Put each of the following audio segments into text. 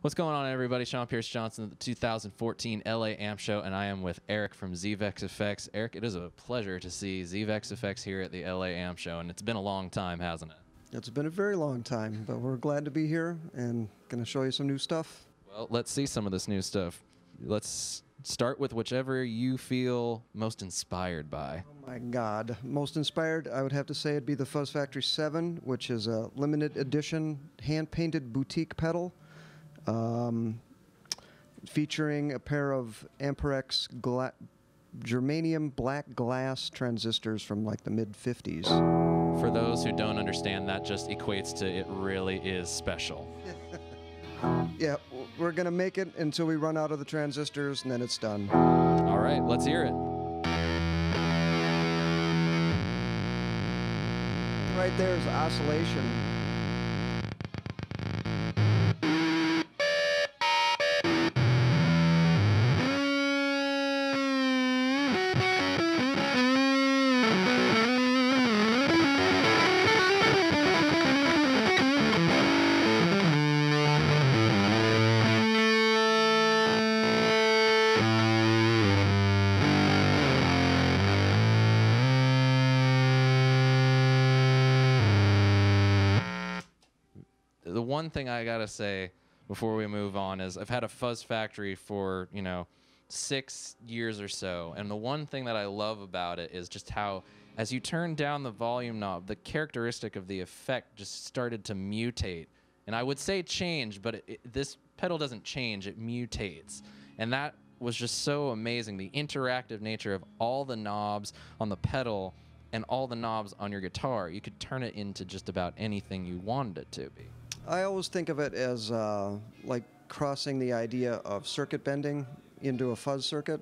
What's going on, everybody? Sean Pierce Johnson at the 2014 LA Amp Show, and I am with Eric from ZVex Effects. Eric, it is a pleasure to see ZVex Effects here at the LA Amp Show, and it's been a long time, hasn't it? It's been a very long time, but we're glad to be here and going to show you some new stuff. Well, let's see some of this new stuff. Let's start with whichever you feel most inspired by. Oh my God. Most inspired, I would have to say it'd be the Fuzz Factory 7, which is a limited edition hand-painted boutique pedal. Featuring a pair of Amperex germanium black glass transistors from like the mid-50s. For those who don't understand, that just equates to it really is special. Yeah, we're going to make it until we run out of the transistors, and then it's done. All right, let's hear it. Right there is oscillation. The one thing I gotta say before we move on is I've had a Fuzz Factory for 6 years or so, and the one thing that I love about it is just how, as you turn down the volume knob, the characteristic of the effect just started to mutate. And I would say change, but this pedal doesn't change, it mutates. And that was just so amazing, the interactive nature of all the knobs on the pedal and all the knobs on your guitar. You could turn it into just about anything you wanted it to be. I always think of it as like crossing the idea of circuit bending into a fuzz circuit.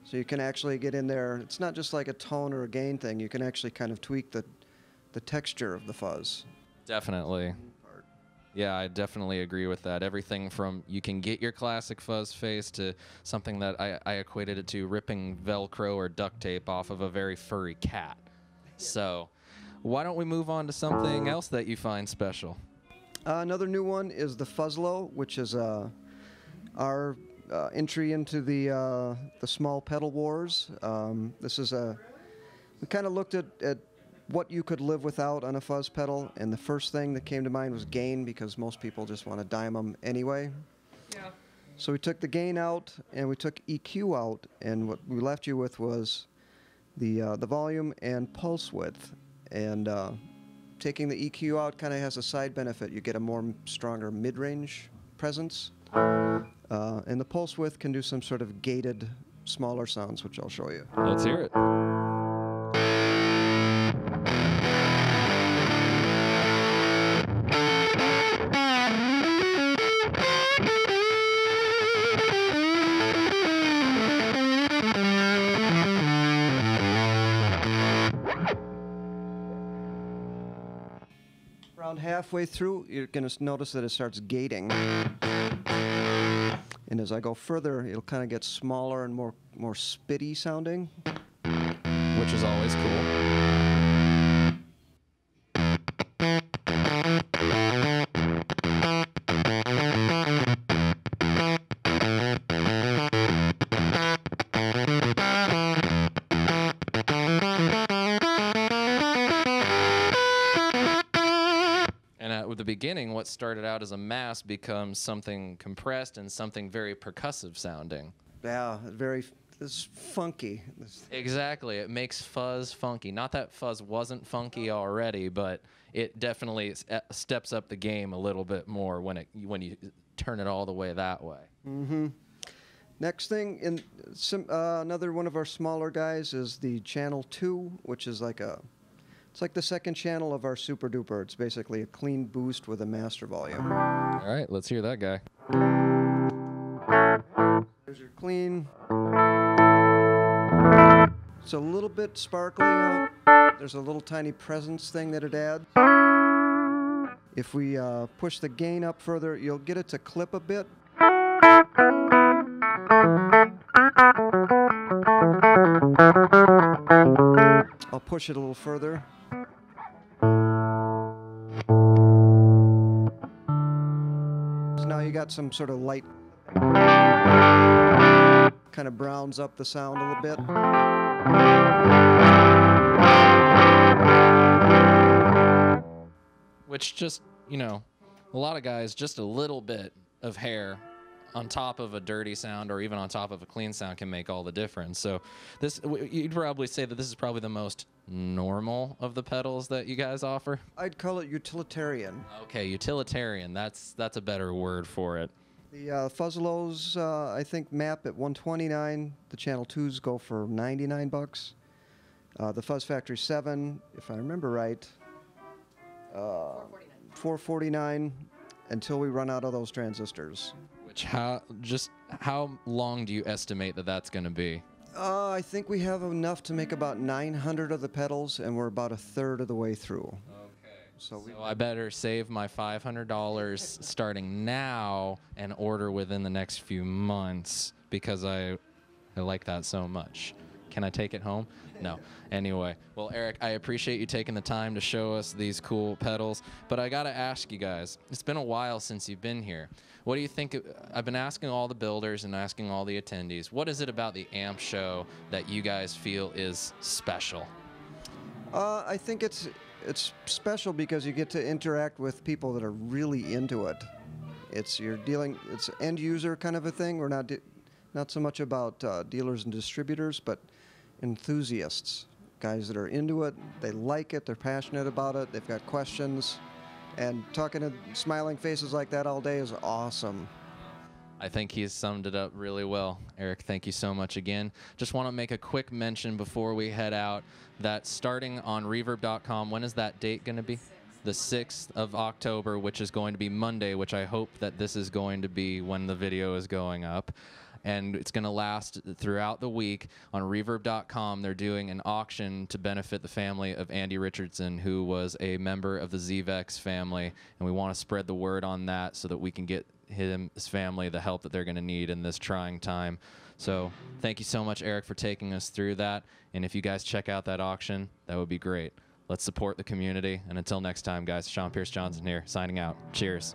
So you can actually get in there. It's not just like a tone or a gain thing. You can actually kind of tweak the texture of the fuzz. Definitely. Yeah, I definitely agree with that. Everything from you can get your classic fuzz face to something that I equated it to ripping Velcro or duct tape off of a very furry cat. So why don't we move on to something else that you find special? Another new one is the Fuzz Low, which is our entry into the small pedal wars. This is we kind of looked at what you could live without on a fuzz pedal, and the first thing that came to mind was gain, because most people just want to dime them anyway. Yeah. So we took the gain out and we took EQ out, and what we left you with was the volume and pulse width. And taking the EQ out kind of has a side benefit. You get a more stronger mid-range presence. And the pulse width can do some sort of gated, smaller sounds, which I'll show you. Let's hear it. Around halfway through, you're going to notice that it starts gating. And as I go further, it'll kind of get smaller and more spitty sounding. Which is always cool. At the beginning, what started out as a mass becomes something compressed and something very percussive sounding. Yeah, it's funky. Exactly, it makes fuzz funky. Not that fuzz wasn't funky already, but it definitely steps up the game a little bit more when you turn it all the way that way. Mm-hmm. Next thing, another one of our smaller guys is the Channel 2, which is it's like the second channel of our Super Duper. It's basically a clean boost with a master volume. All right, let's hear that guy. There's your clean. It's a little bit sparkly. There's a little tiny presence thing that it adds. If we push the gain up further, you'll get it to clip a bit. I'll push it a little further. now you got some sort of light, kind of browns up the sound a little bit. Which just, you know, a lot of guys, just a little bit of hair on top of a dirty sound or even on top of a clean sound can make all the difference. So this, you'd probably say that this is probably the most normal of the pedals that you guys offer? I'd call it utilitarian. Okay, utilitarian. That's a better word for it. The Fuzzolo's, I think, map at $129. The Channel 2s go for $99. The Fuzz Factory 7, if I remember right, $449 until we run out of those transistors. Which how long do you estimate that that's going to be? I think we have enough to make about 900 of the pedals, and we're about a third of the way through. Okay. So I better save my $500 starting now and order within the next few months because I like that so much. Can I take it home? No. Anyway, well, Eric, I appreciate you taking the time to show us these cool pedals, but I got to ask you guys, it's been a while since you've been here. What do you think? I've been asking all the builders and asking all the attendees, what is it about the amp show that you guys feel is special? I think it's special because you get to interact with people that are really into it. It's end user kind of a thing. We're not so much about dealers and distributors, but enthusiasts, guys that are into it. They like it. They're passionate about it. They've got questions, and talking to smiling faces like that all day is awesome. I think he's summed it up really well. Eric, thank you so much again. Just want to make a quick mention before we head out that starting on reverb.com, when is that date going to be? The 6th of October, which is going to be Monday, which I hope that this is going to be when the video is going up. And it's going to last throughout the week. On reverb.com, they're doing an auction to benefit the family of Andy Richardson, who was a member of the Z.Vex family. And we want to spread the word on that so that we can get his family the help that they're going to need in this trying time. So thank you so much, Eric, for taking us through that. And if you guys check out that auction, that would be great. Let's support the community. And until next time, guys, Sean Pierce Johnson here, signing out. Cheers.